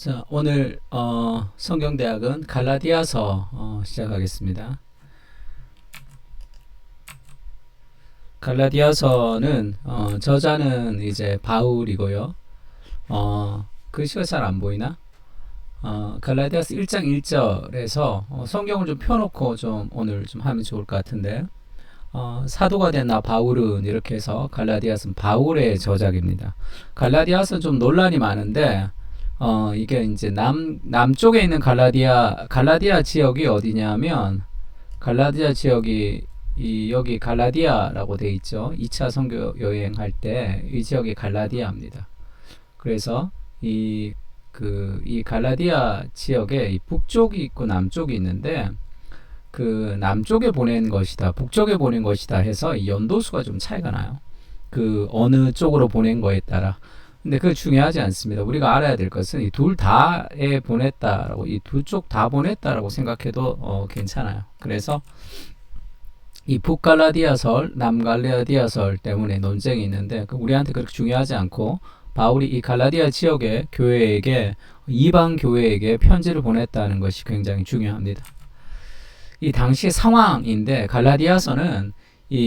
자, 오늘 성경대학은 갈라디아서 시작하겠습니다. 갈라디아서는 저자는 이제 바울이고요. 글씨가 잘 안 보이나? 갈라디아서 1장 1절에서 성경을 좀 펴놓고 좀 오늘 좀 하면 좋을 것 같은데, 사도가 된 나 바울은 이렇게 해서 갈라디아서는 바울의 저작입니다. 갈라디아서는 좀 논란이 많은데, 이게 이제 남쪽에 있는 갈라디아 지역이 어디냐면, 갈라디아 지역이 여기 갈라디아라고 돼 있죠. 2차 선교 여행할 때 이 지역이 갈라디아입니다. 그래서 이 갈라디아 지역에 이 북쪽이 있고 남쪽이 있는데, 그 남쪽에 보낸 것이다, 북쪽에 보낸 것이다 해서 이 연도수가 좀 차이가 나요. 그 어느 쪽으로 보낸 거에 따라. 근데 그게 중요하지 않습니다. 우리가 알아야 될 것은 이 둘 다에 보냈다라고, 이 두 쪽 다 보냈다라고 생각해도 괜찮아요. 그래서 이 북갈라디아설, 남갈라디아설 때문에 논쟁이 있는데 우리한테 그렇게 중요하지 않고, 바울이 이 갈라디아 지역의 교회에게, 이방 교회에게 편지를 보냈다는 것이 굉장히 중요합니다. 이 당시 상황인데, 갈라디아서는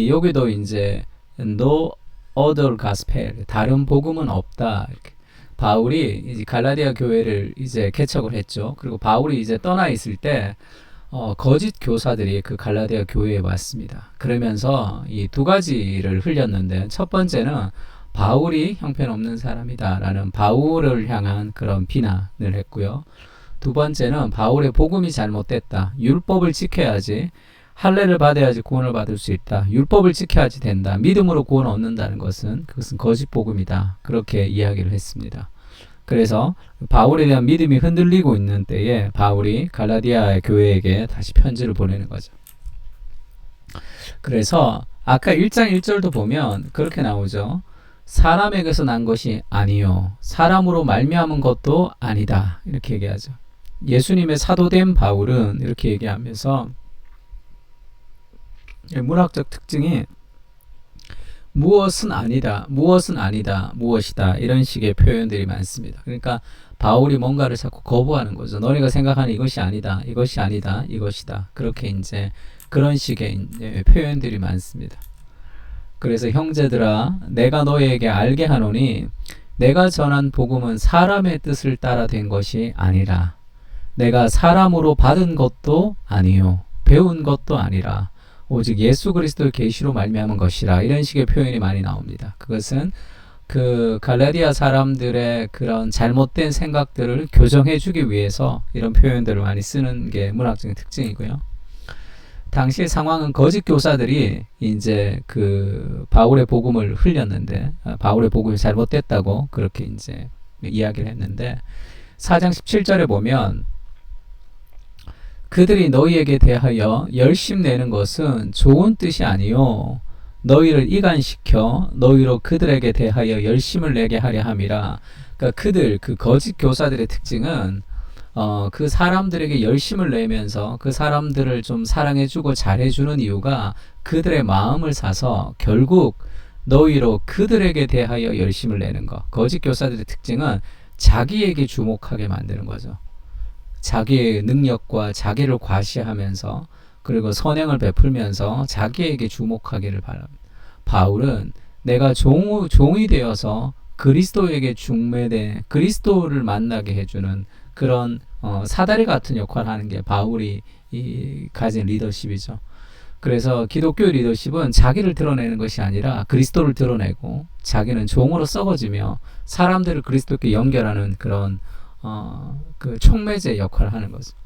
여기도 이제 no other gospel, 다른 복음은 없다, 이렇게 바울이 이제 갈라디아 교회를 이제 개척을 했죠. 그리고 바울이 이제 떠나 있을 때 거짓 교사들이 그 갈라디아 교회에 왔습니다. 그러면서 이 두 가지를 흘렸는데, 첫 번째는 바울이 형편없는 사람이다 라는 바울을 향한 그런 비난을 했고요. 두 번째는 바울의 복음이 잘못됐다. 율법을 지켜야지, 할례를 받아야지 구원을 받을 수 있다. 율법을 지켜야지 된다. 믿음으로 구원 얻는다는 그것은 거짓 복음이다. 그렇게 이야기를 했습니다. 그래서 바울에 대한 믿음이 흔들리고 있는 때에 바울이 갈라디아 교회에게 다시 편지를 보내는 거죠. 그래서 아까 1장 1절도 보면 그렇게 나오죠. 사람에게서 난 것이 아니요, 사람으로 말미암은 것도 아니다, 이렇게 얘기하죠. 예수님의 사도된 바울은 이렇게 얘기하면서 문학적 특징이 무엇은 아니다, 무엇은 아니다, 무엇이다, 이런 식의 표현들이 많습니다. 그러니까 바울이 뭔가를 자꾸 거부하는 거죠. 너희가 생각하는 이것이 아니다, 이것이 아니다, 이것이다. 그렇게 이제 그런 식의 이제 표현들이 많습니다. 그래서 형제들아, 내가 너희에게 알게 하노니 내가 전한 복음은 사람의 뜻을 따라 된 것이 아니라, 내가 사람으로 받은 것도 아니요, 배운 것도 아니라 오직 예수 그리스도의 계시로 말미암은 것이라, 이런 식의 표현이 많이 나옵니다. 그것은 그 갈라디아 사람들의 그런 잘못된 생각들을 교정해 주기 위해서 이런 표현들을 많이 쓰는 게 문학적인 특징이고요. 당시 상황은 거짓 교사들이 이제 그 바울의 복음을 흘렸는데, 바울의 복음이 잘못됐다고 그렇게 이제 이야기를 했는데, 4장 17절에 보면 그들이 너희에게 대하여 열심내는 것은 좋은 뜻이 아니요, 너희를 이간시켜 너희로 그들에게 대하여 열심을 내게 하려 함이라. 그러니까 그 거짓 교사들의 특징은 그 사람들에게 열심을 내면서 그 사람들을 좀 사랑해주고 잘해주는 이유가 그들의 마음을 사서 결국 너희로 그들에게 대하여 열심을 내는 것. 거짓 교사들의 특징은 자기에게 주목하게 만드는 거죠. 자기의 능력과 자기를 과시하면서, 그리고 선행을 베풀면서 자기에게 주목하기를 바랍니다. 바울은 내가 종이 되어서 그리스도에게 중매된, 그리스도를 만나게 해주는 그런 사다리 같은 역할을 하는 게 바울이 가진 리더십이죠. 그래서 기독교 리더십은 자기를 드러내는 것이 아니라 그리스도를 드러내고, 자기는 종으로 썩어지며 사람들을 그리스도께 연결하는 그런 그 촉매제 역할을 하는 거죠.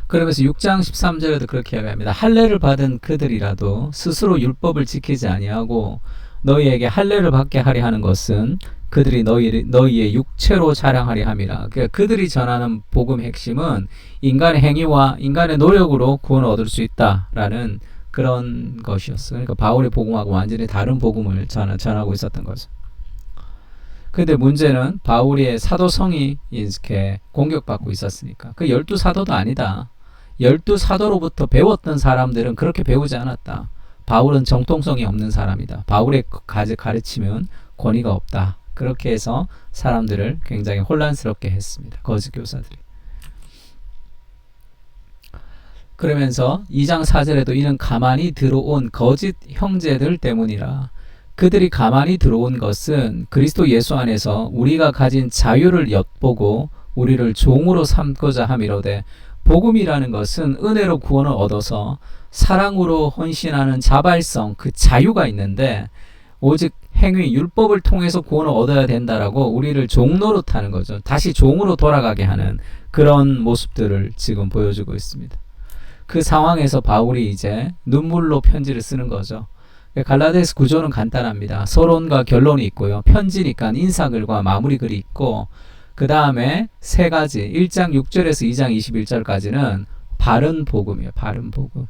그러면서 6장 13절에도 그렇게 이야기합니다. 할례를 받은 그들이라도 스스로 율법을 지키지 아니하고 너희에게 할례를 받게 하려 하는 것은 그들이 너희의 육체로 자랑하려 함이라. 그러니까 그들이 전하는 복음의 핵심은 인간의 행위와 인간의 노력으로 구원을 얻을 수 있다라는 그런 것이었어요. 그러니까 바울의 복음하고 완전히 다른 복음을 전하고 있었던 거죠. 근데 문제는 바울의 사도성이 이렇게 공격받고 있었으니까. 그 12사도도 아니다. 12사도로부터 배웠던 사람들은 그렇게 배우지 않았다. 바울은 정통성이 없는 사람이다. 바울의 가르치면 권위가 없다. 그렇게 해서 사람들을 굉장히 혼란스럽게 했습니다. 거짓 교사들이. 그러면서 2장 4절에도 이는 가만히 들어온 거짓 형제들 때문이라. 그들이 가만히 들어온 것은 그리스도 예수 안에서 우리가 가진 자유를 엿보고 우리를 종으로 삼고자 함이로되, 복음이라는 것은 은혜로 구원을 얻어서 사랑으로 헌신하는 자발성, 그 자유가 있는데, 오직 행위, 율법을 통해서 구원을 얻어야 된다라고 우리를 종노릇하는 거죠. 다시 종으로 돌아가게 하는 그런 모습들을 지금 보여주고 있습니다. 그 상황에서 바울이 이제 눈물로 편지를 쓰는 거죠. 갈라디아서 구조는 간단합니다. 서론과 결론이 있고요. 편지니까 인사글과 마무리글이 있고, 그 다음에 세 가지, 1장 6절에서 2장 21절까지는 바른 복음이에요. 바른 복음.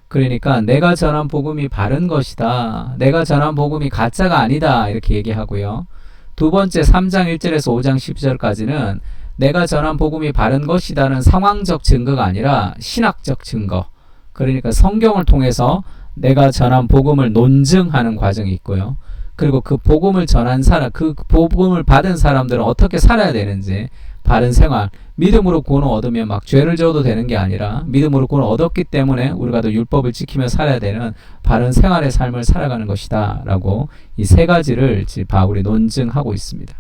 그러니까 내가 전한 복음이 바른 것이다, 내가 전한 복음이 가짜가 아니다, 이렇게 얘기하고요. 두 번째 3장 1절에서 5장 12절까지는 내가 전한 복음이 바른 것이다는 상황적 증거가 아니라 신학적 증거, 그러니까 성경을 통해서 내가 전한 복음을 논증하는 과정이 있고요. 그리고 그 복음을 전한 사람, 그 복음을 받은 사람들은 어떻게 살아야 되는지, 바른 생활, 믿음으로 구원을 얻으면 막 죄를 지어도 되는 게 아니라 믿음으로 구원을 얻었기 때문에 우리가 더 율법을 지키며 살아야 되는 바른 생활의 삶을 살아가는 것이다 라고 이 세 가지를 바울이 논증하고 있습니다.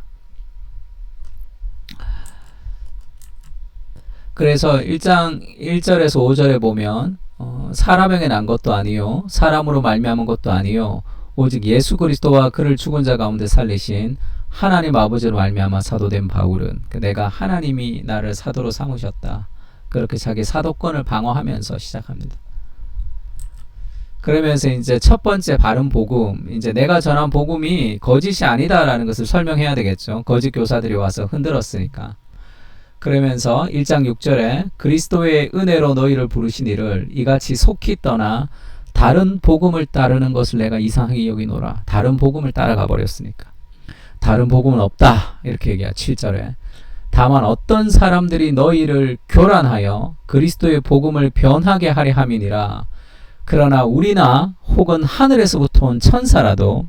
그래서 1장 1절에서 5절에 보면 사람에게 난 것도 아니요 사람으로 말미암은 것도 아니요 오직 예수 그리스도와 그를 죽은 자 가운데 살리신 하나님 아버지로 말미암아 사도된 바울은, 내가 하나님이 나를 사도로 삼으셨다, 그렇게 자기 사도권을 방어하면서 시작합니다. 그러면서 이제 첫 번째 바른 복음, 이제 내가 전한 복음이 거짓이 아니다라는 것을 설명해야 되겠죠. 거짓 교사들이 와서 흔들었으니까. 그러면서 1장 6절에 그리스도의 은혜로 너희를 부르시니를 이같이 속히 떠나 다른 복음을 따르는 것을 내가 이상하게 여기노라. 다른 복음을 따라가 버렸으니까. 다른 복음은 없다, 이렇게 얘기해요. 7절에 다만 어떤 사람들이 너희를 교란하여 그리스도의 복음을 변하게 하려 함이니라. 그러나 우리나 혹은 하늘에서부터 온 천사라도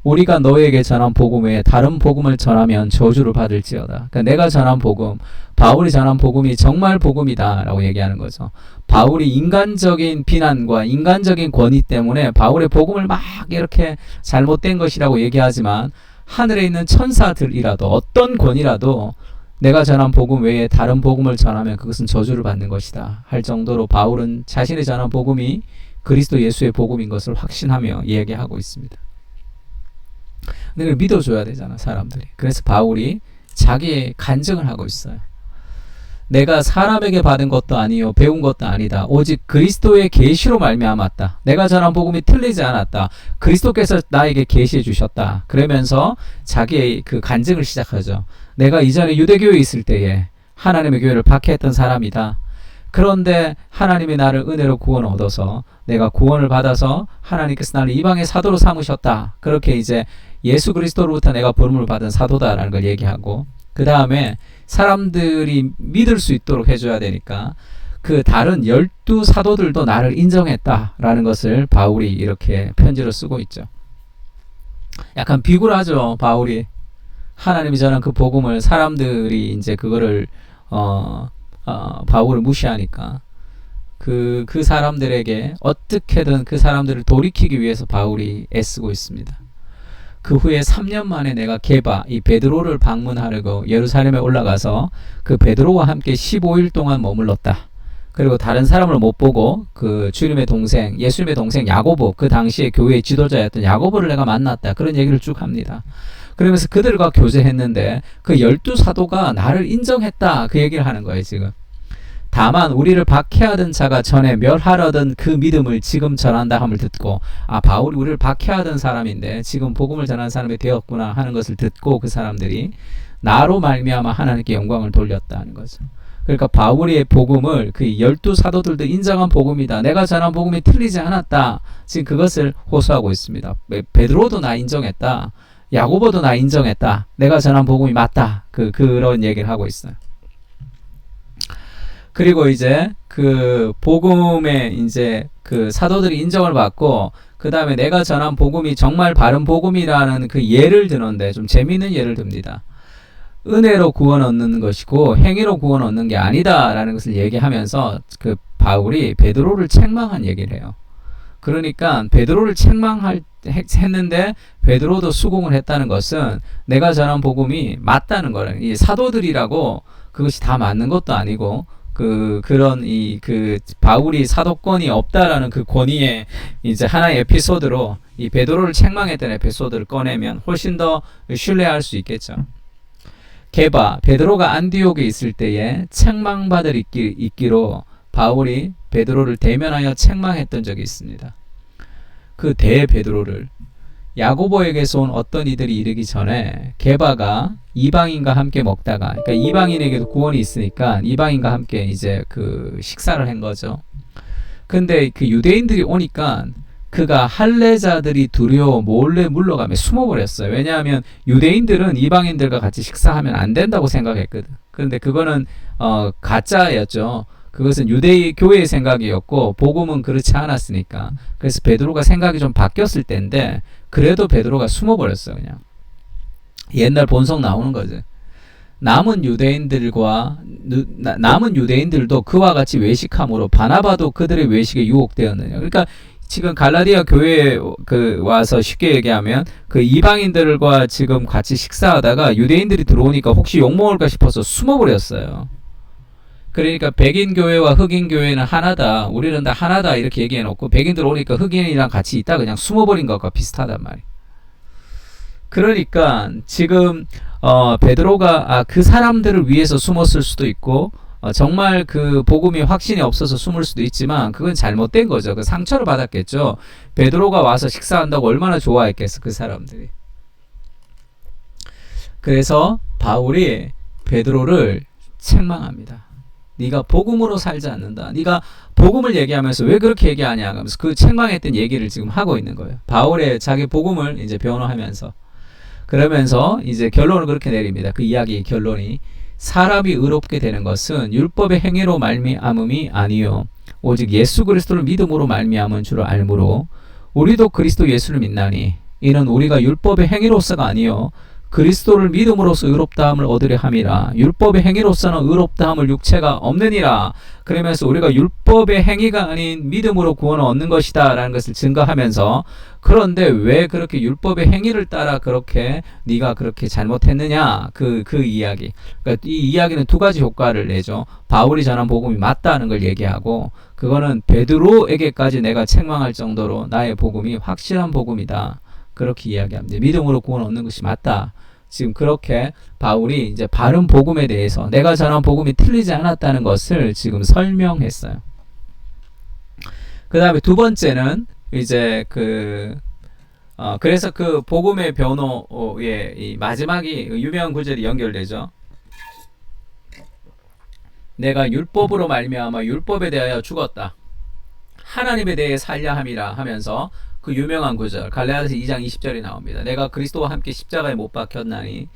우리가 너에게 전한 복음 외에 다른 복음을 전하면 저주를 받을지어다. 그러니까 내가 전한 복음, 바울이 전한 복음이 정말 복음이다 라고 얘기하는 거죠. 바울이 인간적인 비난과 인간적인 권위 때문에 바울의 복음을 막 이렇게 잘못된 것이라고 얘기하지만, 하늘에 있는 천사들이라도 어떤 권위라도 내가 전한 복음 외에 다른 복음을 전하면 그것은 저주를 받는 것이다 할 정도로 바울은 자신이 전한 복음이 그리스도 예수의 복음인 것을 확신하며 얘기하고 있습니다. 근데 그걸 믿어줘야 되잖아, 사람들이. 그래서 바울이 자기의 간증을 하고 있어요. 내가 사람에게 받은 것도 아니요 배운 것도 아니다, 오직 그리스도의 계시로 말미암았다. 내가 전한 복음이 틀리지 않았다. 그리스도께서 나에게 계시해 주셨다. 그러면서 자기의 그 간증을 시작하죠. 내가 이전에 유대교회에 있을 때에 하나님의 교회를 박해했던 사람이다. 그런데 하나님이 나를 은혜로 구원을 얻어서 내가 구원을 받아서 하나님께서 나를 이방의 사도로 삼으셨다. 그렇게 이제 예수 그리스도로부터 내가 부름을 받은 사도다라는 걸 얘기하고, 그 다음에 사람들이 믿을 수 있도록 해줘야 되니까 그 다른 12사도들도 나를 인정했다라는 것을 바울이 이렇게 편지로 쓰고 있죠. 약간 비굴하죠, 바울이. 하나님이 전한 그 복음을 사람들이 이제 그거를 바울을 무시하니까 그 사람들에게 어떻게든 그 사람들을 돌이키기 위해서 바울이 애쓰고 있습니다. 그 후에 3년 만에 내가 게바, 이 베드로를 방문하려고 예루살렘에 올라가서 그 베드로와 함께 15일 동안 머물렀다. 그리고 다른 사람을 못 보고 그 주님의 동생, 예수님의 동생 야고보, 그 당시에 교회의 지도자였던 야고보를 내가 만났다. 그런 얘기를 쭉 합니다. 그러면서 그들과 교제했는데 그 12사도가 나를 인정했다, 그 얘기를 하는 거예요, 지금. 다만 우리를 박해하던 자가 전에 멸하려던 그 믿음을 지금 전한다 함을 듣고, 아, 바울이 우리를 박해하던 사람인데 지금 복음을 전하는 사람이 되었구나 하는 것을 듣고 그 사람들이 나로 말미암아 하나님께 영광을 돌렸다는 거죠. 그러니까 바울의 복음을 그 12사도들도 인정한 복음이다, 내가 전한 복음이 틀리지 않았다, 지금 그것을 호소하고 있습니다. 베드로도 나 인정했다, 야고보도 나 인정했다, 내가 전한 복음이 맞다, 그런 얘기를 하고 있어요. 그리고 이제 그 복음에 이제 그 사도들이 인정을 받고 그 다음에 내가 전한 복음이 정말 바른 복음이라는 그 예를 드는데 좀 재미있는 예를 듭니다. 은혜로 구원 얻는 것이고 행위로 구원 얻는 게 아니다라는 것을 얘기하면서 그 바울이 베드로를 책망한 얘기를 해요. 그러니까 베드로를 책망했는데 베드로도 수긍을 했다는 것은 내가 전한 복음이 맞다는 거예요. 이 사도들이라고 그것이 다 맞는 것도 아니고 그런 바울이 사도권이 없다라는 그 권위의 이제 하나의 에피소드로 이 베드로를 책망했던 에피소드를 꺼내면 훨씬 더 신뢰할 수 있겠죠. 베드로가 안디옥에 있을 때에 책망받을 있기로 바울이 베드로를 대면하여 책망했던 적이 있습니다. 그 베드로를 야고보에게서 온 어떤 이들이 이르기 전에 게바가 이방인과 함께 먹다가, 그러니까 이방인에게도 구원이 있으니까 이방인과 함께 이제 그 식사를 한 거죠. 근데 그 유대인들이 오니까 그가 할례자들이 두려워 몰래 물러가며 숨어버렸어요. 왜냐하면 유대인들은 이방인들과 같이 식사하면 안 된다고 생각했거든. 그런데 그거는 가짜였죠. 그것은 유대의 교회의 생각이었고 복음은 그렇지 않았으니까. 그래서 베드로가 생각이 좀 바뀌었을 때인데 그래도 베드로가 숨어버렸어. 그냥 옛날 본성 나오는 거지. 남은 유대인들도 그와 같이 외식함으로 바나바도 그들의 외식에 유혹되었느냐. 그러니까 지금 갈라디아 교회에 와서 쉽게 얘기하면 그 이방인들과 지금 같이 식사하다가 유대인들이 들어오니까 혹시 욕먹을까 싶어서 숨어버렸어요. 그러니까 백인 교회와 흑인 교회는 하나다. 우리는 다 하나다. 이렇게 얘기해놓고 백인들 오니까 흑인이랑 같이 있다 그냥 숨어버린 것과 비슷하단 말이에요. 그러니까 지금 베드로가 그 사람들을 위해서 숨었을 수도 있고 정말 그 복음이 확신이 없어서 숨을 수도 있지만 그건 잘못된 거죠. 그 상처를 받았겠죠. 베드로가 와서 식사한다고 얼마나 좋아했겠어 그 사람들이. 그래서 바울이 베드로를 책망합니다. 네가 복음으로 살지 않는다. 네가 복음을 얘기하면서 왜 그렇게 얘기하냐 하면서 그 책망했던 얘기를 지금 하고 있는 거예요. 바울의 자기 복음을 이제 변호하면서 그러면서 이제 결론을 그렇게 내립니다. 그 이야기의 결론이 사람이 의롭게 되는 것은 율법의 행위로 말미암음이 아니요 오직 예수 그리스도를 믿음으로 말미암은 줄 알므로 우리도 그리스도 예수를 믿나니 이는 우리가 율법의 행위로서가 아니요 그리스도를 믿음으로써 의롭다함을 얻으려 함이라. 율법의 행위로서는 의롭다함을 육체가 없느니라. 그러면서 우리가 율법의 행위가 아닌 믿음으로 구원을 얻는 것이다 라는 것을 증거하면서 그런데 왜 그렇게 율법의 행위를 따라 그렇게 네가 그렇게 잘못했느냐 그 이야기. 그러니까 이 이야기는 두 가지 효과를 내죠. 바울이 전한 복음이 맞다는 걸 얘기하고 그거는 베드로에게까지 내가 책망할 정도로 나의 복음이 확실한 복음이다. 그렇게 이야기합니다. 믿음으로 구원 얻는 것이 맞다. 지금 그렇게 바울이 이제 바른 복음에 대해서 내가 전한 복음이 틀리지 않았다는 것을 지금 설명했어요. 그 다음에 두 번째는 이제 그래서 그 복음의 변호의 이 마지막이 유명한 구절이 연결되죠. 내가 율법으로 말미암아 율법에 대하여 죽었다. 하나님에 대해 살려 함이라 하면서 그 유명한 구절 갈라디아서 2장 20절이 나옵니다. 내가 그리스도와 함께 십자가에 못 박혔나니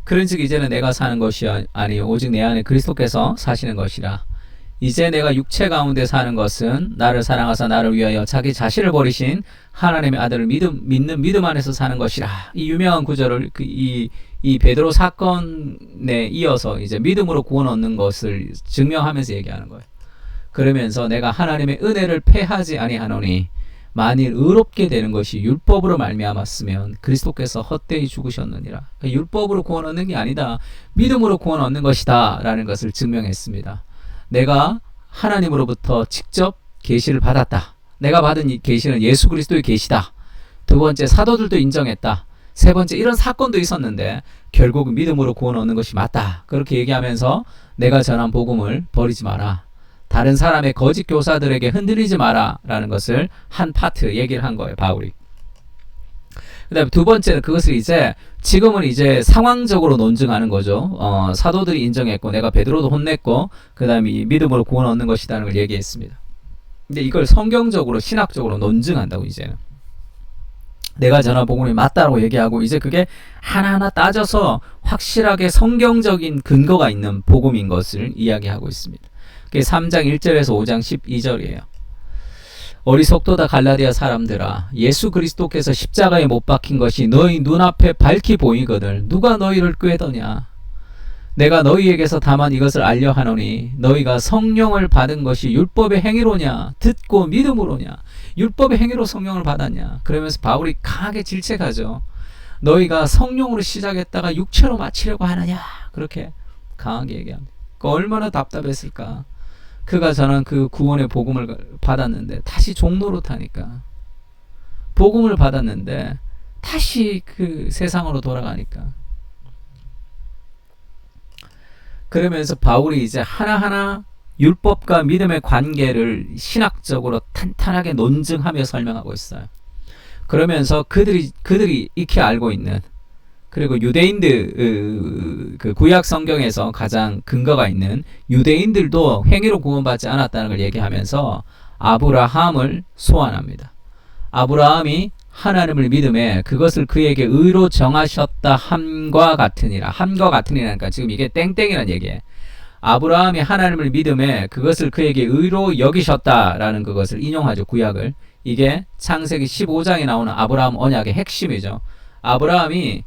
그런즉 이제는 내가 사는 것이 아니요 오직 내 안에 그리스도께서 사시는 것이라. 이제 내가 육체 가운데 사는 것은 나를 사랑하사 나를 위하여 자기 자신을 버리신 하나님의 아들을 믿는 믿음 안에서 사는 것이라. 이 유명한 구절을 이 베드로 사건에 이어서 이제 믿음으로 구원 얻는 것을 증명하면서 얘기하는 거예요. 그러면서 내가 하나님의 은혜를 패하지 아니하노니 만일 의롭게 되는 것이 율법으로 말미암았으면 그리스도께서 헛되이 죽으셨느니라. 그러니까 율법으로 구원 얻는 게 아니다. 믿음으로 구원 얻는 것이다 라는 것을 증명했습니다. 내가 하나님으로부터 직접 계시를 받았다. 내가 받은 이 계시는 예수 그리스도의 계시다. 두 번째 사도들도 인정했다. 세 번째 이런 사건도 있었는데 결국 믿음으로 구원 얻는 것이 맞다. 그렇게 얘기하면서 내가 전한 복음을 버리지 마라. 다른 사람의 거짓 교사들에게 흔들리지 마라 라는 것을 한 파트 얘기를 한 거예요. 바울이. 그 다음에 두 번째는 그것을 이제 지금은 이제 상황적으로 논증하는 거죠. 사도들이 인정했고 내가 베드로도 혼냈고 그 다음에 이 믿음으로 구원 얻는 것이라는 걸 얘기했습니다. 근데 이걸 성경적으로 신학적으로 논증한다고 이제는. 내가 전한 복음이 맞다라고 얘기하고 이제 그게 하나하나 따져서 확실하게 성경적인 근거가 있는 복음인 것을 이야기하고 있습니다. 그게 3장 1절에서 5장 12절이에요. 어리석도다 갈라디아 사람들아, 예수 그리스도께서 십자가에 못 박힌 것이 너희 눈앞에 밝히 보이거늘 누가 너희를 꾀더냐. 내가 너희에게서 다만 이것을 알려 하노니 너희가 성령을 받은 것이 율법의 행위로냐 듣고 믿음으로냐. 율법의 행위로 성령을 받았냐. 그러면서 바울이 강하게 질책하죠. 너희가 성령으로 시작했다가 육체로 마치려고 하느냐. 그렇게 강하게 얘기합니다. 얼마나 답답했을까. 그가 저는 그 구원의 복음을 받았는데 다시 종로로 타니까, 복음을 받았는데 다시 그 세상으로 돌아가니까. 그러면서 바울이 이제 하나하나 율법과 믿음의 관계를 신학적으로 탄탄하게 논증하며 설명하고 있어요. 그러면서 그들이 익히 알고 있는, 그리고 유대인들 그 구약 성경에서 가장 근거가 있는 유대인들도 행위로 구원받지 않았다는 걸 얘기하면서 아브라함을 소환합니다. 아브라함이 하나님을 믿음에 그것을 그에게 의로 정하셨다 함과 같으니라. 함과 같으니라니까 지금 이게 땡땡이라는 얘기예요. 아브라함이 하나님을 믿음에 그것을 그에게 의로 여기셨다라는 그것을 인용하죠. 구약을. 이게 창세기 15장에 나오는 아브라함 언약의 핵심이죠. 아브라함이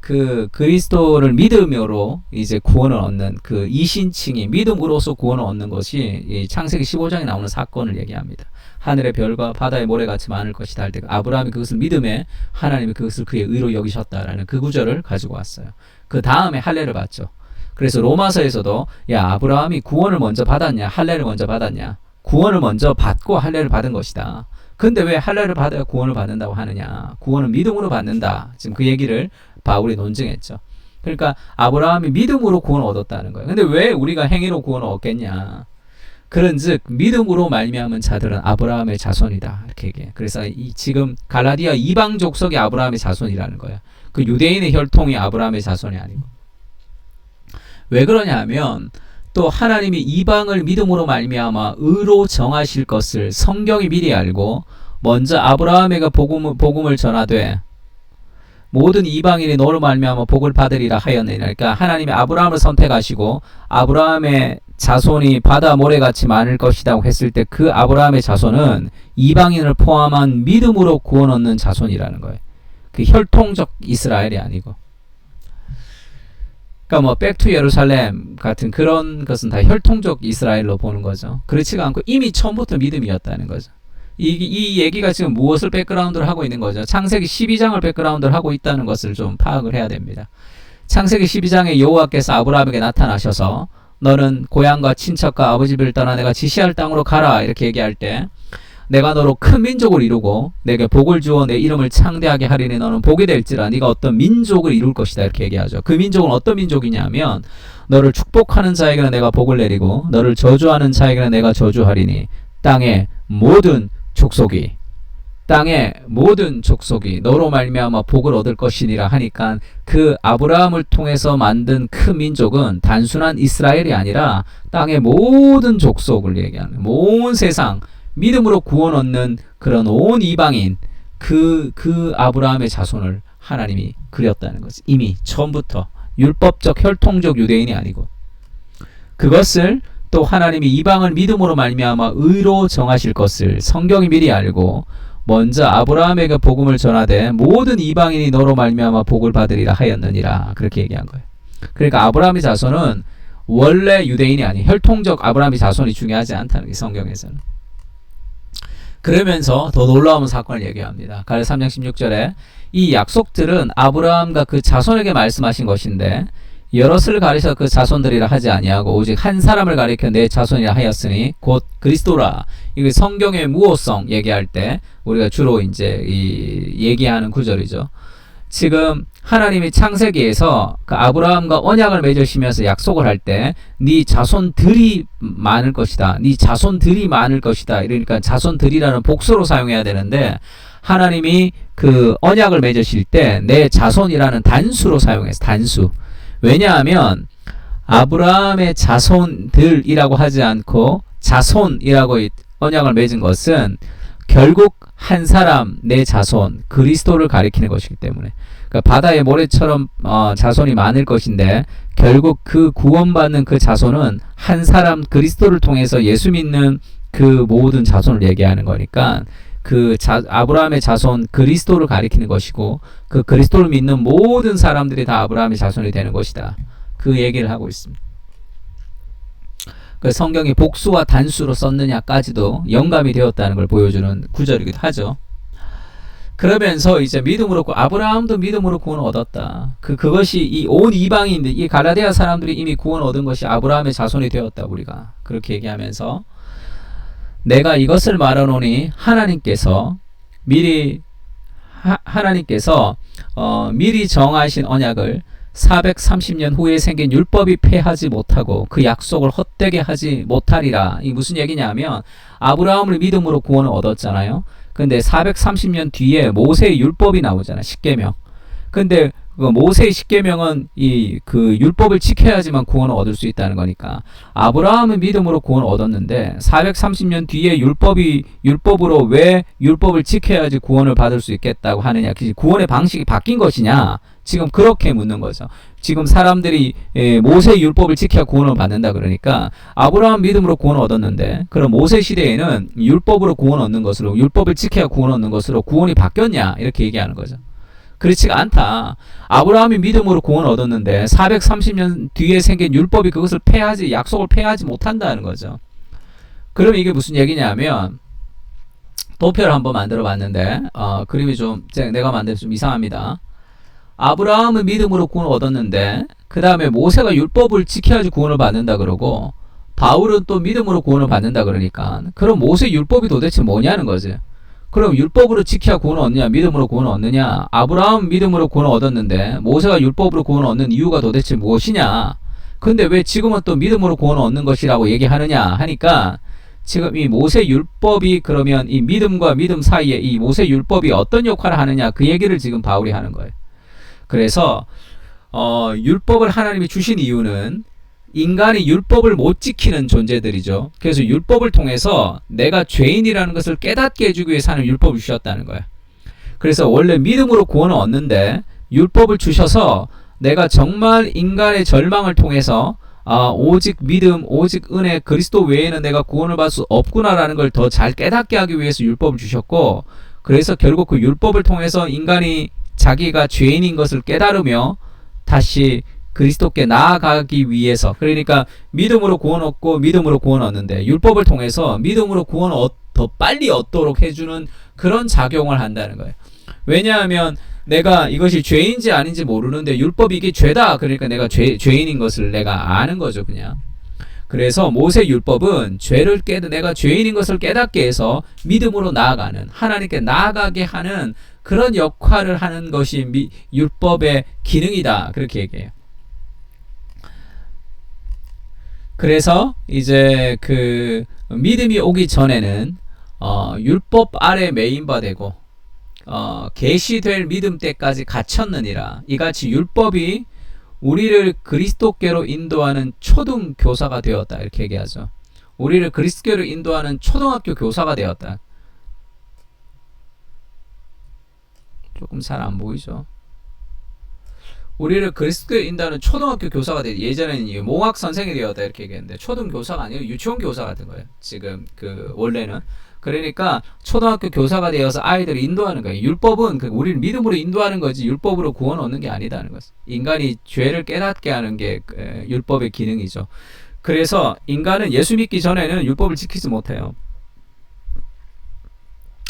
그 그리스도를 믿음으로 이제 구원을 얻는 그 이신칭이 믿음으로서 구원을 얻는 것이 이 창세기 15장에 나오는 사건을 얘기합니다. 하늘의 별과 바다의 모래같이 많을 것이다 할 때 아브라함이 그것을 믿음에 하나님이 그것을 그의 의로 여기셨다라는 그 구절을 가지고 왔어요. 그 다음에 할례를 받죠. 그래서 로마서에서도 야 아브라함이 구원을 먼저 받았냐 할례를 먼저 받았냐. 구원을 먼저 받고 할례를 받은 것이다. 근데 왜 할례를 받아야 구원을 받는다고 하느냐. 구원은 믿음으로 받는다. 지금 그 얘기를 바울이 논증했죠. 그러니까 아브라함이 믿음으로 구원을 얻었다는 거예요. 근데 왜 우리가 행위로 구원을 얻겠냐. 그런즉 믿음으로 말미암은 자들은 아브라함의 자손이다. 이렇게 얘기해. 그래서 지금 갈라디아 이방 족속이 아브라함의 자손이라는 거예요. 그 유대인의 혈통이 아브라함의 자손이 아니고. 왜 그러냐 하면 또 하나님이 이방을 믿음으로 말미암아 의로 정하실 것을 성경이 미리 알고 먼저 아브라함에게 복음을 전하되 모든 이방인이 너로 말미암아 복을 받으리라 하였느니라. 그러니까 하나님이 아브라함을 선택하시고 아브라함의 자손이 바다 모래같이 많을 것이라고 했을 때 그 아브라함의 자손은 이방인을 포함한 믿음으로 구원 얻는 자손이라는 거예요. 그 혈통적 이스라엘이 아니고. 그러니까 뭐 백투 예루살렘 같은 그런 것은 다 혈통적 이스라엘로 보는 거죠. 그렇지가 않고 이미 처음부터 믿음이었다는 거죠. 이 얘기가 지금 무엇을 백그라운드를 하고 있는 거죠? 창세기 12장을 백그라운드를 하고 있다는 것을 좀 파악을 해야 됩니다. 창세기 12장에 여호와께서 아브라함에게 나타나셔서 너는 고향과 친척과 아버지 집을 떠나 내가 지시할 땅으로 가라 이렇게 얘기할 때 내가 너로 큰 민족을 이루고 내게 복을 주어 내 이름을 창대하게 하리니 너는 복이 될지라 네가 어떤 민족을 이룰 것이다 이렇게 얘기하죠. 그 민족은 어떤 민족이냐면 너를 축복하는 자에게는 내가 복을 내리고 너를 저주하는 자에게는 내가 저주하리니 땅의 모든 족속이 너로 말미암아 복을 얻을 것이니라 하니까 그 아브라함을 통해서 만든 큰 민족은 단순한 이스라엘이 아니라 땅의 모든 족속을 얘기하는 온 세상 믿음으로 구원 얻는 그런 온 이방인 그 아브라함의 자손을 하나님이 그렸다는 거지. 이미 처음부터 율법적 혈통적 유대인이 아니고 그것을 또 하나님이 이방을 믿음으로 말미암아 의로 정하실 것을 성경이 미리 알고 먼저 아브라함에게 복음을 전하되 모든 이방인이 너로 말미암아 복을 받으리라 하였느니라 그렇게 얘기한 거예요. 그러니까 아브라함의 자손은 원래 유대인이 아닌 혈통적 아브라함의 자손이 중요하지 않다는 게 성경에서는. 그러면서 더 놀라운 사건을 얘기합니다. 갈라디아 3장 16절에 이 약속들은 아브라함과 그 자손에게 말씀하신 것인데 여럿을 가리켜 그 자손들이라 하지 아니하고 오직 한 사람을 가리켜 내 자손이라 하였으니 곧 그리스도라. 이게 성경의 무호성 얘기할 때 우리가 주로 이제 얘기하는 구절이죠. 지금 하나님이 창세기에서 그 아브라함과 언약을 맺으시면서 약속을 할 때 네 자손들이 많을 것이다. 네 자손들이 많을 것이다. 이러니까 자손들이라는 복수로 사용해야 되는데 하나님이 그 언약을 맺으실 때 내 자손이라는 단수로 사용해서 단수. 왜냐하면 아브라함의 자손들이라고 하지 않고 자손이라고 언약을 맺은 것은 결국 한 사람 내 자손 그리스도를 가리키는 것이기 때문에 그러니까 바다의 모래처럼 자손이 많을 것인데 결국 그 구원받는 그 자손은 한 사람 그리스도를 통해서 예수 믿는 그 모든 자손을 얘기하는 거니까 아브라함의 자손 그리스도를 가리키는 것이고 그 그리스도를 믿는 모든 사람들이 다 아브라함의 자손이 되는 것이다. 그 얘기를 하고 있습니다. 그 성경이 복수와 단수로 썼느냐까지도 영감이 되었다는 걸 보여주는 구절이기도 하죠. 그러면서 이제 믿음으로 아브라함도 믿음으로 구원을 얻었다. 그것이 이 온 이방인들, 이 갈라디아 사람들이 이미 구원 얻은 것이 아브라함의 자손이 되었다. 우리가 그렇게 얘기하면서 내가 이것을 말하노니 하나님께서 미리 정하신 언약을 430년 후에 생긴 율법이 폐하지 못하고 그 약속을 헛되게 하지 못하리라. 이 무슨 얘기냐면 아브라함을 믿음으로 구원을 얻었잖아요. 근데 430년 뒤에 모세의 율법이 나오잖아. 십계명. 근데 그 모세의 십계명은 그 율법을 지켜야지만 구원을 얻을 수 있다는 거니까 아브라함은 믿음으로 구원을 얻었는데 430년 뒤에 율법으로 왜 율법을 지켜야지 구원을 받을 수 있겠다고 하느냐. 구원의 방식이 바뀐 것이냐. 지금 그렇게 묻는 거죠. 지금 사람들이 모세의 율법을 지켜야 구원을 받는다 그러니까 아브라함 믿음으로 구원을 얻었는데 그럼 모세 시대에는 율법으로 구원을 얻는 것으로 율법을 지켜야 구원을 얻는 것으로 구원이 바뀌었냐 이렇게 얘기하는 거죠. 그렇지가 않다. 아브라함이 믿음으로 구원을 얻었는데 430년 뒤에 생긴 율법이 그것을 약속을 폐하지 못한다는 거죠. 그럼 이게 무슨 얘기냐면 도표를 한번 만들어 봤는데 그림이 좀 내가 만들어서 좀 이상합니다. 아브라함은 믿음으로 구원을 얻었는데 그 다음에 모세가 율법을 지켜야지 구원을 받는다 그러고 바울은 또 믿음으로 구원을 받는다 그러니까 그럼 모세 율법이 도대체 뭐냐는 거지. 그럼 율법으로 지켜야 구원을 얻느냐 믿음으로 구원을 얻느냐. 아브라함 믿음으로 구원을 얻었는데 모세가 율법으로 구원을 얻는 이유가 도대체 무엇이냐. 근데 왜 지금은 또 믿음으로 구원을 얻는 것이라고 얘기하느냐 하니까 지금 이 모세 율법이 그러면 이 믿음과 믿음 사이에 이 모세 율법이 어떤 역할을 하느냐 그 얘기를 지금 바울이 하는 거예요. 그래서 율법을 하나님이 주신 이유는 인간이 율법을 못 지키는 존재들이죠. 그래서 율법을 통해서 내가 죄인이라는 것을 깨닫게 해주기 위해서 하는 율법을 주셨다는 거예요. 그래서 원래 믿음으로 구원을 얻는데 율법을 주셔서 내가 정말 인간의 절망을 통해서 오직 믿음, 오직 은혜, 그리스도 외에는 내가 구원을 받을 수 없구나라는 걸 더 잘 깨닫게 하기 위해서 율법을 주셨고 그래서 결국 그 율법을 통해서 인간이 자기가 죄인인 것을 깨달으며 다시 그리스도께 나아가기 위해서 그러니까 믿음으로 구원 얻고 믿음으로 구원 얻는데 율법을 통해서 믿음으로 구원 더 빨리 얻도록 해주는 그런 작용을 한다는 거예요. 왜냐하면 내가 이것이 죄인지 아닌지 모르는데 율법이 이게 죄다 그러니까 내가 죄인인 것을 내가 아는 거죠 그냥. 그래서 모세 율법은 내가 죄인인 것을 깨닫게 해서 믿음으로 나아가는 하나님께 나아가게 하는 그런 역할을 하는 것이 율법의 기능이다 그렇게 얘기해요. 그래서 이제 그 믿음이 오기 전에는 율법 아래 매인바되고 계시될 믿음 때까지 갇혔느니라. 이같이 율법이 우리를 그리스도께로 인도하는 초등 교사가 되었다 이렇게 얘기하죠. 우리를 그리스도께로 인도하는 초등학교 교사가 되었다. 조금 잘 안 보이죠. 우리를 그리스도께로 인도하는 초등학교 교사가 되었다. 예전에는 몽학 선생이 되었다 이렇게 얘기했는데 초등 교사가 아니고 유치원 교사 같은 거예요. 지금 그 원래는 그러니까 초등학교 교사가 되어서 아이들을 인도하는 거예요. 율법은 우리를 믿음으로 인도하는 거지 율법으로 구원 얻는 게 아니다는 거죠. 인간이 죄를 깨닫게 하는 게 율법의 기능이죠. 그래서 인간은 예수 믿기 전에는 율법을 지키지 못해요.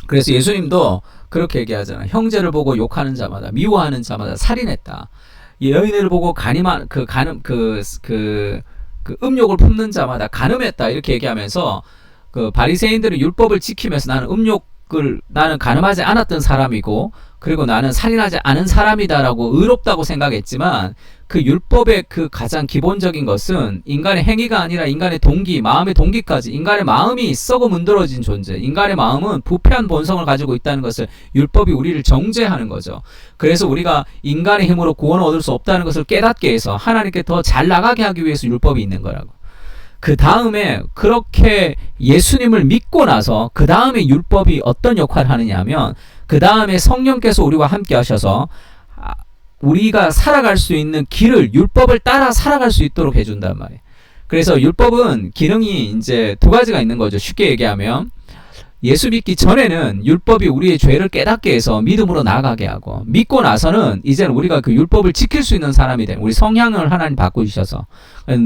그래서 예수님도 그렇게 얘기하잖아요. 형제를 보고 욕하는 자마다 미워하는 자마다 살인했다. 여인을 보고 음욕을 품는 자마다 간음했다 이렇게 얘기하면서 그 바리새인들은 율법을 지키면서 나는 간음하지 않았던 사람이고 그리고 나는 살인하지 않은 사람이다라고 의롭다고 생각했지만 그 율법의 그 가장 기본적인 것은 인간의 행위가 아니라 인간의 동기, 마음의 동기까지 인간의 마음이 썩어 문드러진 존재 인간의 마음은 부패한 본성을 가지고 있다는 것을 율법이 우리를 정죄하는 거죠. 그래서 우리가 인간의 힘으로 구원을 얻을 수 없다는 것을 깨닫게 해서 하나님께 더 잘 나가게 하기 위해서 율법이 있는 거라고. 그 다음에 그렇게 예수님을 믿고 나서 그 다음에 율법이 어떤 역할을 하느냐 하면 그 다음에 성령께서 우리와 함께 하셔서 우리가 살아갈 수 있는 길을 율법을 따라 살아갈 수 있도록 해준단 말이에요. 그래서 율법은 기능이 이제 두 가지가 있는 거죠. 쉽게 얘기하면 예수 믿기 전에는 율법이 우리의 죄를 깨닫게 해서 믿음으로 나아가게 하고, 믿고 나서는 이제는 우리가 그 율법을 지킬 수 있는 사람이 돼. 우리 성향을 하나님 바꾸셔서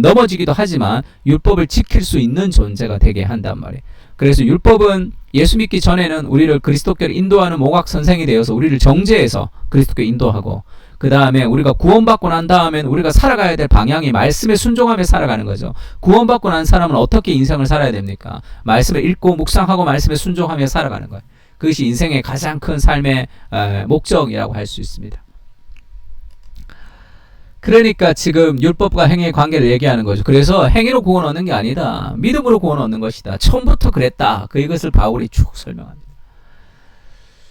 넘어지기도 하지만 율법을 지킬 수 있는 존재가 되게 한단 말이에요. 그래서 율법은 예수 믿기 전에는 우리를 그리스도께로 인도하는 모각 선생이 되어서 우리를 정죄해서 그리스도께 인도하고, 그 다음에 우리가 구원받고 난 다음엔 우리가 살아가야 될 방향이 말씀에 순종하며 살아가는 거죠. 구원받고 난 사람은 어떻게 인생을 살아야 됩니까? 말씀을 읽고 묵상하고 말씀에 순종하며 살아가는 거예요. 그것이 인생의 가장 큰 삶의 목적이라고 할 수 있습니다. 그러니까 지금 율법과 행위의 관계를 얘기하는 거죠. 그래서 행위로 구원 얻는 게 아니다. 믿음으로 구원 얻는 것이다. 처음부터 그랬다. 이것을 바울이 쭉 설명합니다.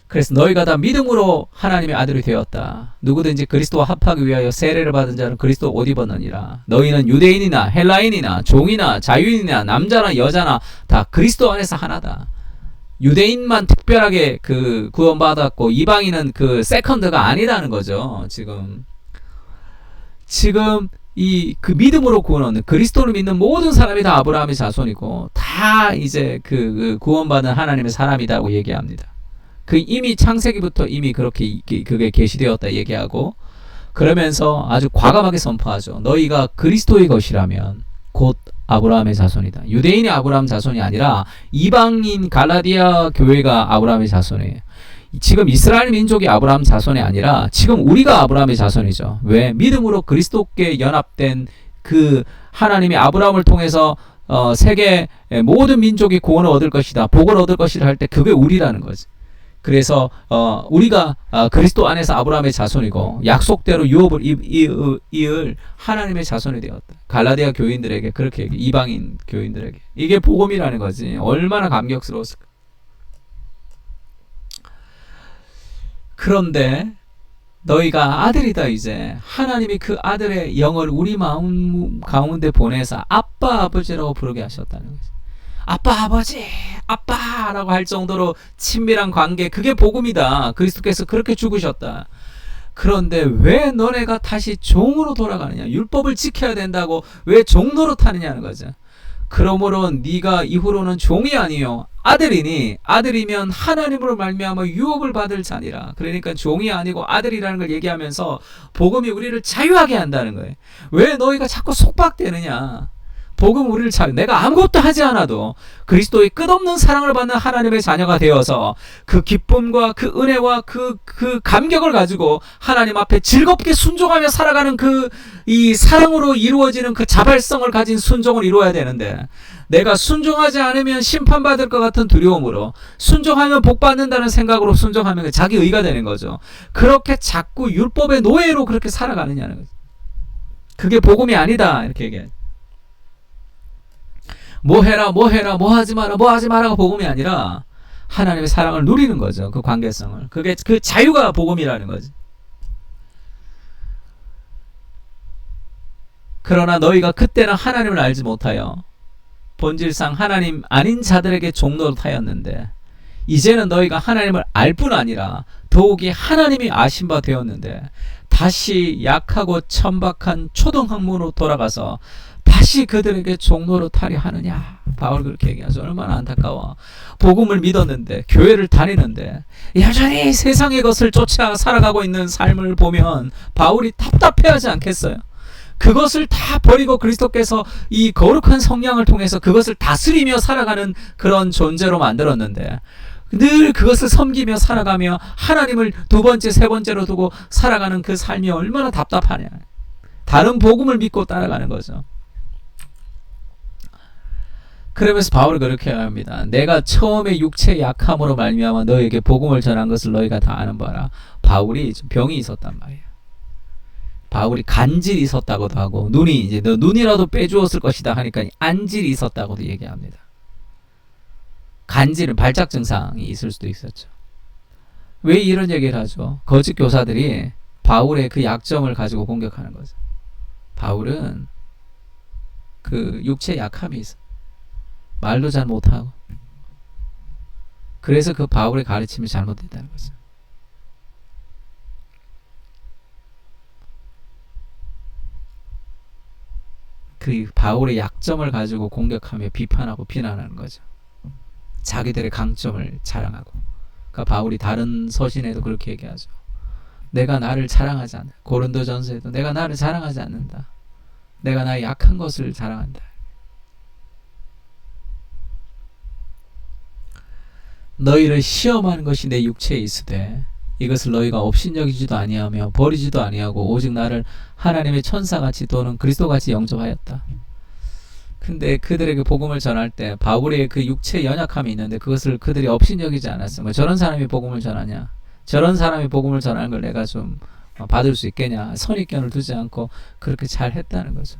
그래서 너희가 다 믿음으로 하나님의 아들이 되었다. 누구든지 그리스도와 합하기 위하여 세례를 받은 자는 그리스도 옷 입었느니라. 너희는 유대인이나 헬라인이나 종이나 자유인이나 남자나 여자나 다 그리스도 안에서 하나다. 유대인만 특별하게 그 구원받았고 이방인은 그 세컨드가 아니라는 거죠. 지금 이 그 믿음으로 구원 얻는 그리스도를 믿는 모든 사람이 다 아브라함의 자손이고 다 이제 그 구원받은 하나님의 사람이라고 얘기합니다. 그 이미 창세기부터 이미 그렇게 그게 계시되었다 얘기하고, 그러면서 아주 과감하게 선포하죠. 너희가 그리스도의 것이라면 곧 아브라함의 자손이다. 유대인이 아브라함 자손이 아니라 이방인 갈라디아 교회가 아브라함의 자손이에요. 지금 이스라엘 민족이 아브라함 자손이 아니라 지금 우리가 아브라함의 자손이죠. 왜? 믿음으로 그리스도께 연합된 그 하나님이 아브라함을 통해서 세계 모든 민족이 구원을 얻을 것이다, 복을 얻을 것이다 할 때 그게 우리라는 거지. 그래서 우리가 그리스도 안에서 아브라함의 자손이고 약속대로 유업을 이을 하나님의 자손이 되었다. 갈라디아 교인들에게 그렇게 얘기해. 이방인 교인들에게. 이게 복음이라는 거지. 얼마나 감격스러웠을까. 그런데 너희가 아들이다. 이제 하나님이 그 아들의 영을 우리 마음 가운데 보내서 아빠 아버지라고 부르게 하셨다는 거지. 아빠 아버지 아빠라고 할 정도로 친밀한 관계, 그게 복음이다. 그리스도께서 그렇게 죽으셨다. 그런데 왜 너네가 다시 종으로 돌아가느냐, 율법을 지켜야 된다고 왜 종로로 타느냐는 거죠. 그러므로 네가 이후로는 종이 아니요 아들이니, 아들이면 하나님으로 말미암아 유업을 받을 자니라. 그러니까 종이 아니고 아들이라는 걸 얘기하면서 복음이 우리를 자유하게 한다는 거예요. 왜 너희가 자꾸 속박되느냐. 복음 우리를 내가 아무것도 하지 않아도 그리스도의 끝없는 사랑을 받는 하나님의 자녀가 되어서 그 기쁨과 그 은혜와 그 감격을 가지고 하나님 앞에 즐겁게 순종하며 살아가는 이 사랑으로 이루어지는 그 자발성을 가진 순종을 이루어야 되는데, 내가 순종하지 않으면 심판받을 것 같은 두려움으로, 순종하면 복받는다는 생각으로 순종하면 자기 의가 되는 거죠. 그렇게 자꾸 율법의 노예로 그렇게 살아가느냐는 거죠. 그게 복음이 아니다 이렇게 얘기해요. 뭐 해라 뭐 하지 마라 뭐 하지 마라가 복음이 아니라 하나님의 사랑을 누리는 거죠. 그 관계성을. 그게 그 자유가 복음이라는 거지. 그러나 너희가 그때는 하나님을 알지 못하여 본질상 하나님 아닌 자들에게 종로로 타였는데, 이제는 너희가 하나님을 알 뿐 아니라 더욱이 하나님이 아신 바 되었는데 다시 약하고 천박한 초등학문으로 돌아가서 다시 그들에게 종로로 타려 하느냐. 바울 그렇게 얘기하죠. 얼마나 안타까워. 복음을 믿었는데, 교회를 다니는데 여전히 세상의 것을 쫓아 살아가고 있는 삶을 보면 바울이 답답해하지 않겠어요? 그것을 다 버리고 그리스도께서 이 거룩한 성령을 통해서 그것을 다스리며 살아가는 그런 존재로 만들었는데, 늘 그것을 섬기며 살아가며 하나님을 두 번째 세 번째로 두고 살아가는 그 삶이 얼마나 답답하냐. 다른 복음을 믿고 따라가는 거죠. 그러면서 바울이 그렇게 합니다. 내가 처음에 육체의 약함으로 말미암아 너에게 복음을 전한 것을 너희가 다 아는 바라. 바울이 병이 있었단 말이에요. 바울이 간질이 있었다고도 하고, 눈이 이제 너 눈이라도 빼주었을 것이다 하니까 안질이 있었다고도 얘기합니다. 간질은 발작 증상이 있을 수도 있었죠. 왜 이런 얘기를 하죠? 거짓 교사들이 바울의 그 약점을 가지고 공격하는 거죠. 바울은 그 육체의 약함이 있어. 말도 잘 못하고. 그래서 그 바울의 가르침이 잘못됐다는 거죠. 그 바울의 약점을 가지고 공격하며 비판하고 비난하는 거죠. 자기들의 강점을 자랑하고. 그러니까 바울이 다른 서신에도 그렇게 얘기하죠. 내가 나를 자랑하지 않는다. 고린도전서에도 내가 나를 자랑하지 않는다. 내가 나의 약한 것을 자랑한다. 너희를 시험하는 것이 내 육체에 있으되 이것을 너희가 업신여기지도 아니하며 버리지도 아니하고 오직 나를 하나님의 천사같이 또는 그리스도같이 영접하였다. 근데 그들에게 복음을 전할 때 바울의 그 육체의 연약함이 있는데 그것을 그들이 업신여기지 않았어. 뭐 저런 사람이 복음을 전하냐, 저런 사람이 복음을 전하는 걸 내가 좀 받을 수 있겠냐, 선입견을 두지 않고 그렇게 잘 했다는 거죠.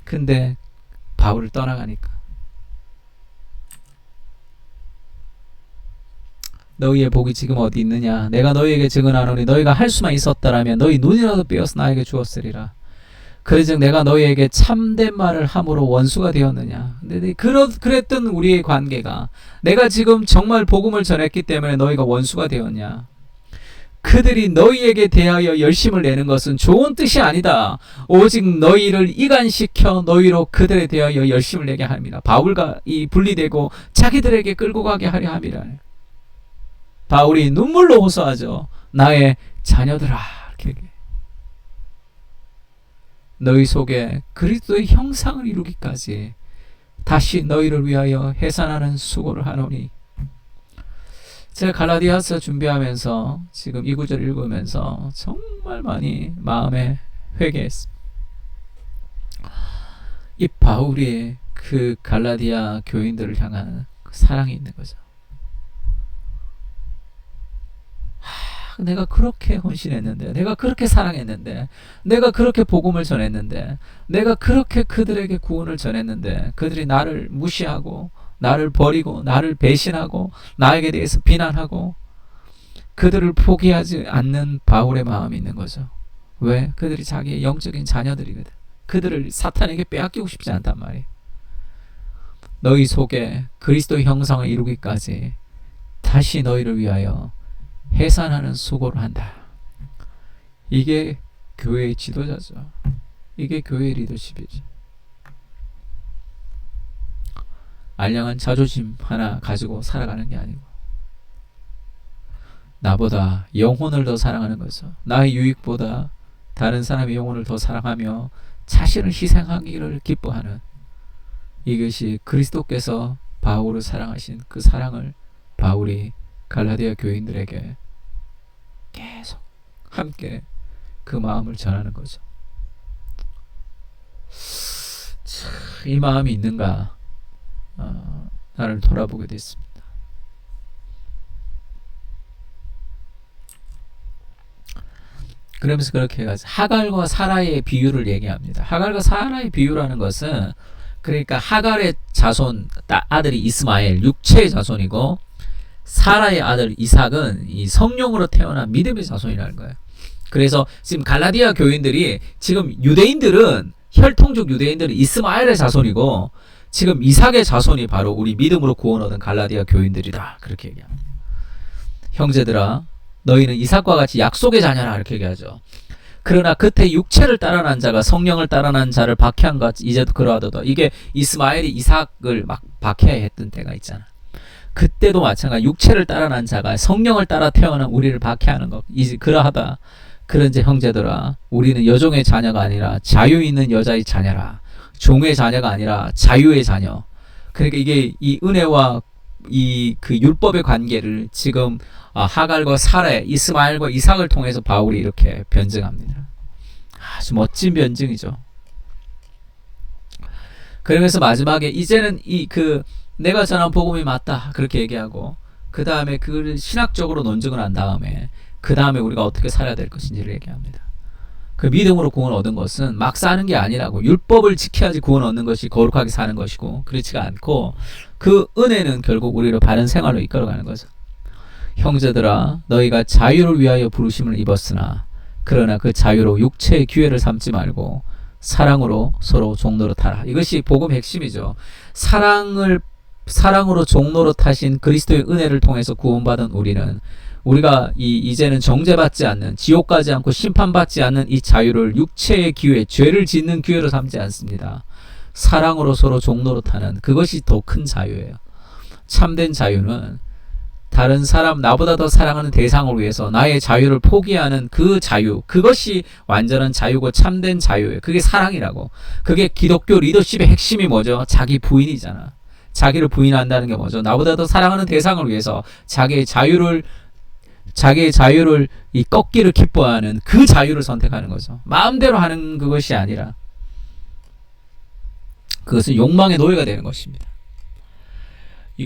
근데 바울을 떠나가니까 너희의 복이 지금 어디 있느냐, 내가 너희에게 증언하노니 너희가 할 수만 있었다라면 너희 눈이라도 빼어서 나에게 주었으리라. 그러즉 내가 너희에게 참된 말을 함으로 원수가 되었느냐. 근데 그랬던 우리의 관계가 내가 지금 정말 복음을 전했기 때문에 너희가 원수가 되었냐. 그들이 너희에게 대하여 열심을 내는 것은 좋은 뜻이 아니다. 오직 너희를 이간시켜 너희로 그들에 대하여 열심을 내게 합니다. 바울과 이 분리되고 자기들에게 끌고 가게 하려 함이라. 바울이 눈물로 호소하죠. 나의 자녀들아, 이렇게 얘기해. 너희 속에 그리스도의 형상을 이루기까지 다시 너희를 위하여 해산하는 수고를 하노니. 제가 갈라디아서 준비하면서 지금 이 구절 읽으면서 정말 많이 마음에 회개했습니다. 이 바울이 그 갈라디아 교인들을 향한 그 사랑이 있는 거죠. 내가 그렇게 헌신했는데, 내가 그렇게 사랑했는데, 내가 그렇게 복음을 전했는데, 내가 그렇게 그들에게 구원을 전했는데 그들이 나를 무시하고 나를 버리고 나를 배신하고 나에게 대해서 비난하고 그들을 포기하지 않는 바울의 마음이 있는 거죠. 왜? 그들이 자기의 영적인 자녀들이거든. 그들을 사탄에게 빼앗기고 싶지 않단 말이에요. 너희 속에 그리스도의 형상을 이루기까지 다시 너희를 위하여 해산하는 수고를 한다. 이게 교회의 지도자죠. 이게 교회의 리더십이죠. 알량한 자존심 하나 가지고 살아가는 게 아니고 나보다 영혼을 더 사랑하는 거죠. 나의 유익보다 다른 사람의 영혼을 더 사랑하며 자신을 희생하기를 기뻐하는, 이것이 그리스도께서 바울을 사랑하신 그 사랑을 바울이 갈라디아 교인들에게 계속 함께 그 마음을 전하는 거죠. 이 마음이 있는가? 나를 돌아보게 됐습니다. 그러면서 그렇게 해가지고 하갈과 사라의 비유를 얘기합니다. 하갈과 사라의 비유라는 것은 그러니까 하갈의 자손 아들이 이스마엘 육체의 자손이고 사라의 아들 이삭은 이 성령으로 태어난 믿음의 자손이라는 거예요. 그래서 지금 갈라디아 교인들이 지금 유대인들은 혈통적 유대인들은 이스마엘의 자손이고 지금 이삭의 자손이 바로 우리 믿음으로 구원 얻은 갈라디아 교인들이다. 그렇게 얘기합니다. 형제들아 너희는 이삭과 같이 약속의 자녀라. 이렇게 얘기하죠. 그러나 그때 육체를 따라 난 자가 성령을 따라 난 자를 박해한 것 이제도 그러하도다. 이게 이스마엘이 이삭을 막 박해했던 때가 있잖아. 그때도 마찬가지 육체를 따라 난 자가 성령을 따라 태어난 우리를 박해하는 것 이제 그러하다. 그런지 형제들아 우리는 여종의 자녀가 아니라 자유 있는 여자의 자녀라. 종의 자녀가 아니라 자유의 자녀. 그러니까 이게 이 은혜와 이 그 율법의 관계를 지금 하갈과 사레, 이스마엘과 이삭을 통해서 바울이 이렇게 변증합니다. 아주 멋진 변증이죠. 그러면서 마지막에 이제는 내가 전한 복음이 맞다 그렇게 얘기하고 그 다음에 그걸 신학적으로 논증을 한 다음에 그 다음에 우리가 어떻게 살아야 될 것인지를 얘기합니다. 그 믿음으로 구원 얻은 것은 막 사는 게 아니라고, 율법을 지켜야지 구원 얻는 것이 거룩하게 사는 것이고 그렇지가 않고 그 은혜는 결국 우리를 바른 생활로 이끌어가는 거죠. 형제들아 너희가 자유를 위하여 부르심을 입었으나 그러나 그 자유로 육체의 기회를 삼지 말고 사랑으로 서로 종로로 타라. 이것이 복음 핵심이죠. 사랑으로 종로로 타신 그리스도의 은혜를 통해서 구원받은 우리는 우리가 이제는 정죄받지 않는, 지옥 가지 않고 심판받지 않는 이 자유를 육체의 기회, 죄를 짓는 기회로 삼지 않습니다. 사랑으로 서로 종노릇하는, 그것이 더 큰 자유예요. 참된 자유는 다른 사람, 나보다 더 사랑하는 대상을 위해서 나의 자유를 포기하는 그 자유, 그것이 완전한 자유고 참된 자유예요. 그게 사랑이라고. 그게 기독교 리더십의 핵심이 뭐죠? 자기 부인이잖아. 자기를 부인한다는 게 뭐죠? 나보다 더 사랑하는 대상을 위해서 자기의 자유를 이 꺾기를 기뻐하는 그 자유를 선택하는 거죠. 마음대로 하는 그것이 아니라 그것은 욕망의 노예가 되는 것입니다.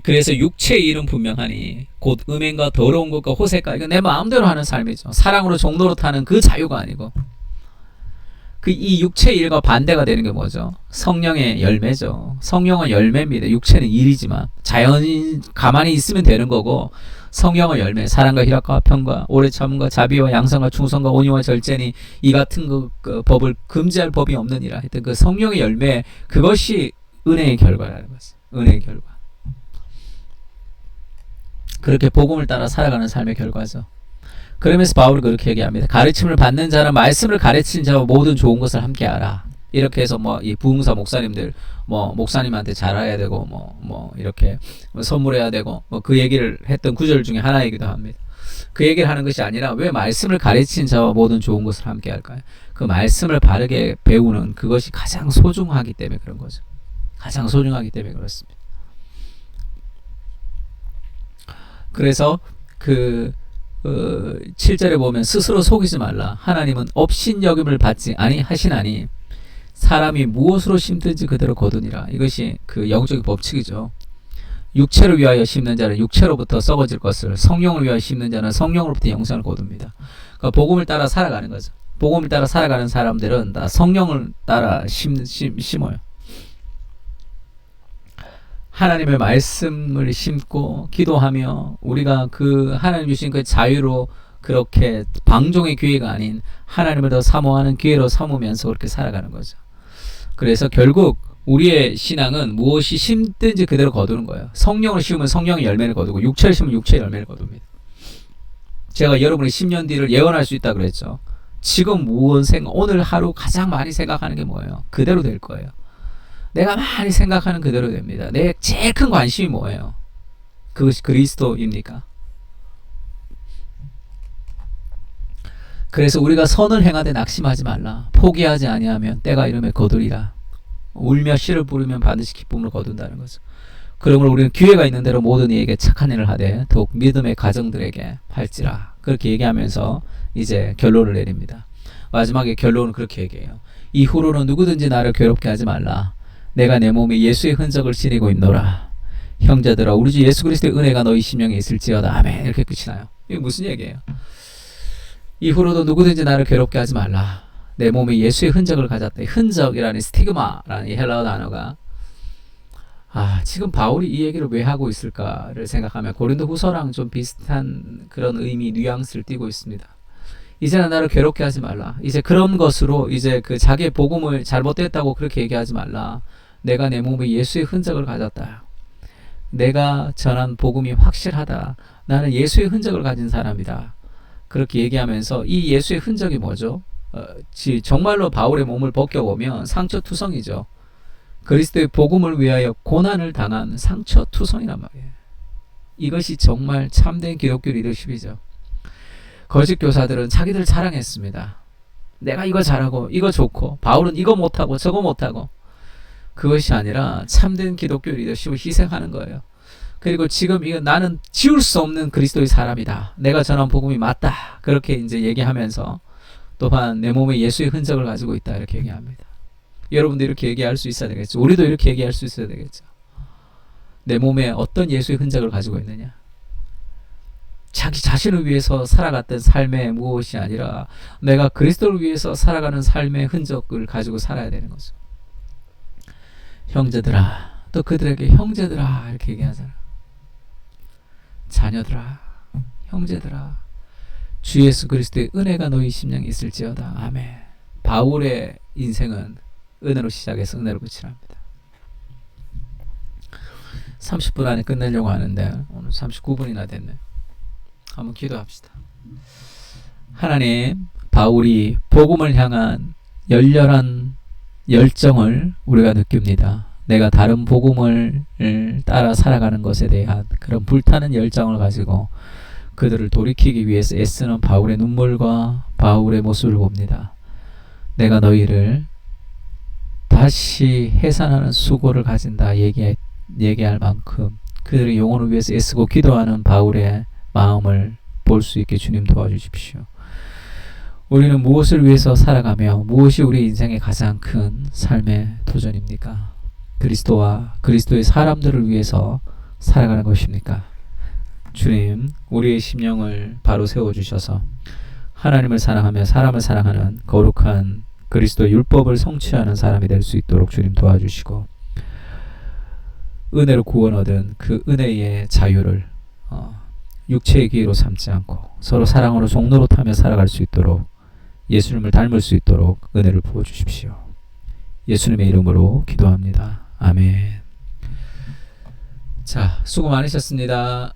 그래서 육체의 일은 분명하니 곧 음행과 더러운 것과 호색과, 이건 내 마음대로 하는 삶이죠. 사랑으로 종노릇하는 그 자유가 아니고, 이 육체의 일과 반대가 되는 게 뭐죠? 성령의 열매죠. 성령은 열매입니다. 육체는 일이지만 자연인 가만히 있으면 되는 거고, 성령의 열매, 사랑과 희락과 화평과 오래 참음과 자비와 양선과 충성과 온유와 절제니 이 같은 그 법을 금지할 법이 없느니라. 하여튼 그 성령의 열매, 그것이 은혜의 결과라는 거죠. 은혜의 결과. 그렇게 복음을 따라 살아가는 삶의 결과죠. 그러면서 바울이 그렇게 얘기합니다. 가르침을 받는 자는 말씀을 가르치는 자와 모든 좋은 것을 함께 하라. 이렇게 해서 이 부흥사 목사님들 목사님한테 잘해야 되고 이렇게 선물해야 되고 그 얘기를 했던 구절 중에 하나이기도 합니다. 그 얘기를 하는 것이 아니라 왜 말씀을 가르치는 자와 모든 좋은 것을 함께 할까요? 그 말씀을 바르게 배우는 그것이 가장 소중하기 때문에 그런 거죠. 가장 소중하기 때문에 그렇습니다. 그래서 7절에 보면 스스로 속이지 말라. 하나님은 업신여김을 받지 아니하시나니 사람이 무엇으로 심든지 그대로 거두니라. 이것이 그 영적인 법칙이죠. 육체를 위하여 심는 자는 육체로부터 썩어질 것을, 성령을 위하여 심는 자는 성령으로부터 영생을 거둡니다. 그러니까 복음을 따라 살아가는 거죠. 복음을 따라 살아가는 사람들은 다 성령을 따라 심어요. 하나님의 말씀을 심고 기도하며 우리가 그 하나님 주신 그 자유로 그렇게 방종의 기회가 아닌 하나님을 더 사모하는 기회로 삼으면서 그렇게 살아가는 거죠. 그래서 결국 우리의 신앙은 무엇이 심든지 그대로 거두는 거예요. 성령을 심으면 성령의 열매를 거두고 육체를 심으면 육체의 열매를 거둡니다. 제가 여러분의 10년 뒤를 예언할 수 있다 그랬죠. 지금 오늘 하루 가장 많이 생각하는 게 뭐예요? 그대로 될 거예요. 내가 많이 생각하는 그대로 됩니다. 내 제일 큰 관심이 뭐예요? 그것이 그리스도입니까? 그래서 우리가 선을 행하되 낙심하지 말라. 포기하지 아니하면 때가 이르매 거두리라. 울며 씨를 뿌리면 반드시 기쁨을 거둔다는 거죠. 그러므로 우리는 기회가 있는 대로 모든 이에게 착한 일을 하되 더욱 믿음의 가정들에게 할지라. 그렇게 얘기하면서 이제 결론을 내립니다. 마지막에 결론은 그렇게 얘기해요. 이후로는 누구든지 나를 괴롭게 하지 말라. 내가 내 몸에 예수의 흔적을 지니고 있노라. 형제들아, 우리 주 예수 그리스도의 은혜가 너희 심령에 있을지어다. 아멘. 이렇게 끝이 나요. 이게 무슨 얘기예요? 이후로도 누구든지 나를 괴롭게 하지 말라. 내 몸에 예수의 흔적을 가졌다. 흔적이라는 스티그마라는 이 헬라어 단어가 지금 바울이 이 얘기를 왜 하고 있을까를 생각하면 고린도 후서랑 좀 비슷한 그런 의미, 뉘앙스를 띠고 있습니다. 이제는 나를 괴롭게 하지 말라. 이제 그런 것으로 이제 그 자기의 복음을 잘못됐다고 그렇게 얘기하지 말라. 내가 내 몸에 예수의 흔적을 가졌다. 내가 전한 복음이 확실하다. 나는 예수의 흔적을 가진 사람이다. 그렇게 얘기하면서 이 예수의 흔적이 뭐죠? 정말로 바울의 몸을 벗겨보면 상처투성이죠. 그리스도의 복음을 위하여 고난을 당한 상처투성이란 말이에요. 이것이 정말 참된 기독교 리더십이죠. 거짓 교사들은 자기들 자랑했습니다. 내가 이거 잘하고 이거 좋고 바울은 이거 못하고 저거 못하고. 그것이 아니라 참된 기독교 리더십을 희생하는 거예요. 그리고 지금 이거 나는 지울 수 없는 그리스도의 사람이다. 내가 전한 복음이 맞다. 그렇게 이제 얘기하면서 또한 내 몸에 예수의 흔적을 가지고 있다. 이렇게 얘기합니다. 여러분도 이렇게 얘기할 수 있어야 되겠죠. 우리도 이렇게 얘기할 수 있어야 되겠죠. 내 몸에 어떤 예수의 흔적을 가지고 있느냐. 자기 자신을 위해서 살아갔던 삶의 무엇이 아니라 내가 그리스도를 위해서 살아가는 삶의 흔적을 가지고 살아야 되는 거죠. 형제들아, 또 그들에게 형제들아 이렇게 얘기하잖아. 자녀들아, 형제들아, 주 예수 그리스도의 은혜가 너희 심령에 있을지어다. 아멘. 바울의 인생은 은혜로 시작해서 은혜로 끝이랍니다. 30분 안에 끝내려고 하는데 오늘 39분이나 됐네. 한번 기도합시다. 하나님, 바울이 복음을 향한 열렬한 열정을 우리가 느낍니다. 내가 다른 복음을 따라 살아가는 것에 대한 그런 불타는 열정을 가지고 그들을 돌이키기 위해서 애쓰는 바울의 눈물과 바울의 모습을 봅니다. 내가 너희를 다시 해산하는 수고를 가진다 얘기할 만큼 그들의 영혼을 위해서 애쓰고 기도하는 바울의 마음을 볼 수 있게 주님 도와주십시오. 우리는 무엇을 위해서 살아가며 무엇이 우리 인생의 가장 큰 삶의 도전입니까? 그리스도와 그리스도의 사람들을 위해서 살아가는 것입니까? 주님, 우리의 심령을 바로 세워주셔서 하나님을 사랑하며 사람을 사랑하는 거룩한 그리스도의 율법을 성취하는 사람이 될 수 있도록 주님 도와주시고, 은혜로 구원 얻은 그 은혜의 자유를 육체의 기회로 삼지 않고 서로 사랑으로 종노릇하며 살아갈 수 있도록, 예수님을 닮을 수 있도록 은혜를 부어주십시오. 예수님의 이름으로 기도합니다. 아멘. 자, 수고 많으셨습니다.